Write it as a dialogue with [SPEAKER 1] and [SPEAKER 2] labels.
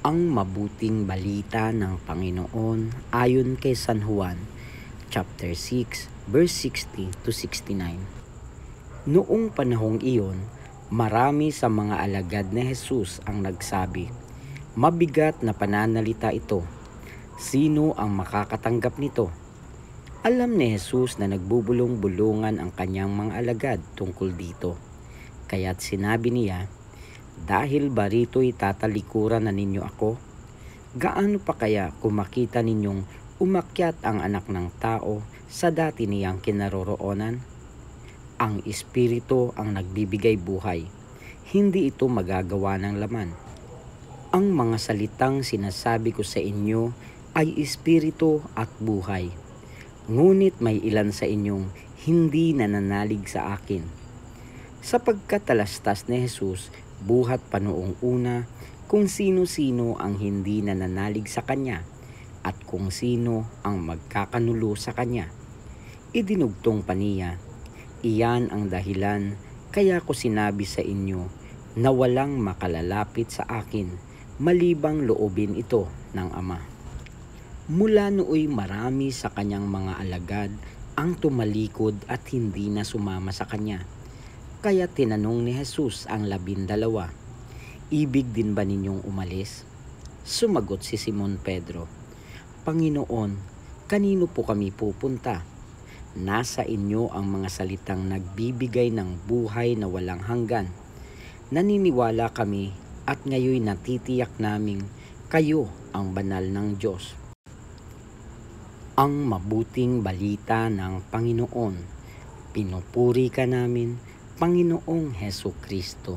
[SPEAKER 1] Ang mabuting balita ng Panginoon ayon kay San Juan, chapter 6, verse 60 to 69. Noong panahong iyon, marami sa mga alagad ni Jesus ang nagsabi, "Mabigat na pananalita ito. Sino ang makakatanggap nito?" Alam ni Jesus na nagbubulong-bulungan ang kanyang mga alagad tungkol dito. Kaya't sinabi niya, "Dahil ba rito'y tatalikuran na ninyo ako? Gaano pa kaya kung makita ninyong umakyat ang anak ng tao sa dati niyang kinaroroonan? Ang Espiritu ang nagbibigay buhay, hindi ito magagawa ng laman. Ang mga salitang sinasabi ko sa inyo ay Espiritu at buhay. Ngunit may ilan sa inyong hindi nananalig sa akin." Sapagkat talastas ni Jesus buhat pa noong una kung sino-sino ang hindi nananalig sa kanya at kung sino ang magkakanulo sa kanya. Idinugtong pa niya, "Iyan ang dahilan kaya ko sinabi sa inyo na walang makalalapit sa akin malibang loobin ito ng Ama." Mula nooy marami sa kanyang mga alagad ang tumalikod at hindi na sumama sa kanya. Kaya tinanong ni Jesus ang 12, "Ibig din ba ninyong umalis?" Sumagot si Simon Pedro, "Panginoon, kanino po kami pupunta? Nasa inyo ang mga salitang nagbibigay ng buhay na walang hanggan. Naniniwala kami at ngayon natitiyak naming kayo ang banal ng Diyos." Ang mabuting balita ng Panginoon. Pinupuri ka namin, Panginoong Hesukristo.